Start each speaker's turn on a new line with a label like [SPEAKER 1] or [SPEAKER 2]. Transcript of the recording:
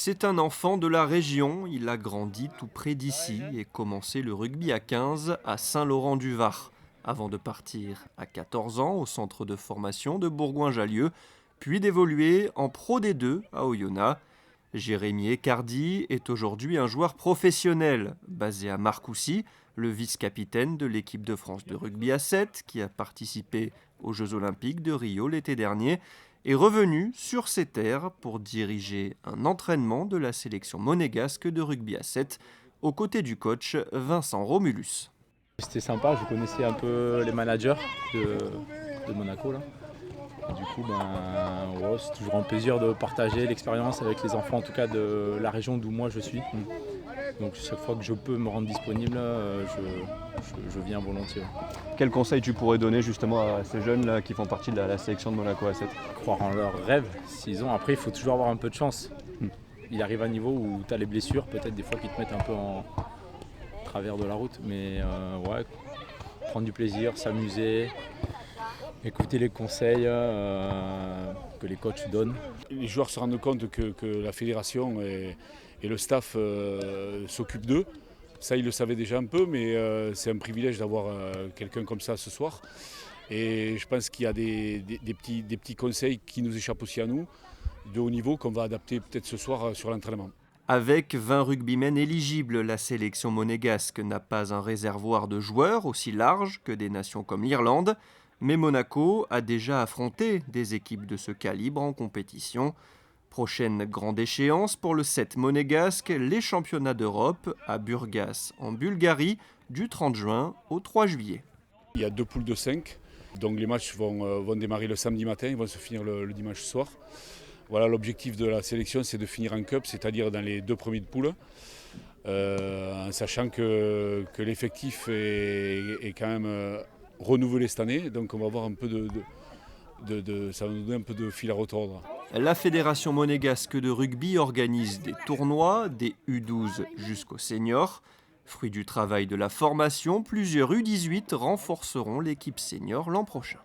[SPEAKER 1] C'est un enfant de la région, il a grandi tout près d'ici et commencé le rugby à 15 à Saint-Laurent-du-Var, avant de partir à 14 ans au centre de formation de Bourgoin-Jallieu, puis d'évoluer en Pro D2 à Oyonnax. Jérémy Ecardi est aujourd'hui un joueur professionnel, basé à Marcoussis, le vice-capitaine de l'équipe de France de rugby à 7, qui a participé aux Jeux Olympiques de Rio l'été dernier, est revenu sur ses terres pour diriger un entraînement de la sélection monégasque de rugby à 7 aux côtés du coach Vincent Romulus.
[SPEAKER 2] C'était sympa, je connaissais un peu les managers de Monaco là. Et du coup, ouais, c'est toujours un plaisir de partager l'expérience avec les enfants, en tout cas de la région d'où moi je suis. Donc chaque fois que je peux me rendre disponible, je viens volontiers.
[SPEAKER 3] Quel conseil tu pourrais donner justement à ces jeunes là qui font partie de la sélection de Monaco A7?
[SPEAKER 2] Croire en leurs rêves, s'ils ont. Après, il faut toujours avoir un peu de chance. Il arrive à un niveau où tu as les blessures, peut-être des fois qui te mettent un peu en travers de la route. Mais ouais, prendre du plaisir, s'amuser, écouter les conseils que les coachs donnent.
[SPEAKER 4] Les joueurs se rendent compte que la fédération et le staff s'occupent d'eux. Ça, ils le savaient déjà un peu, mais c'est un privilège d'avoir quelqu'un comme ça ce soir. Et je pense qu'il y a des petits conseils qui nous échappent aussi à nous, de haut niveau, qu'on va adapter peut-être ce soir sur l'entraînement.
[SPEAKER 1] Avec 20 rugbymen éligibles, la sélection monégasque n'a pas un réservoir de joueurs aussi large que des nations comme l'Irlande, mais Monaco a déjà affronté des équipes de ce calibre en compétition. Prochaine grande échéance pour le 7 monégasque, les championnats d'Europe à Burgas en Bulgarie du 30 juin au 3 juillet.
[SPEAKER 4] Il y a 2 poules de 5, donc les matchs vont démarrer le samedi matin, ils vont se finir le dimanche soir. Voilà, l'objectif de la sélection, c'est de finir en cup, c'est-à-dire dans les 2 premiers de poule, en sachant que l'effectif est quand même renouvelé cette année, donc on va avoir un peu ça va nous donner un peu de fil à retordre.
[SPEAKER 1] La Fédération monégasque de rugby organise des tournois, des U12 jusqu'aux seniors. Fruit du travail de la formation, plusieurs U18 renforceront l'équipe senior l'an prochain.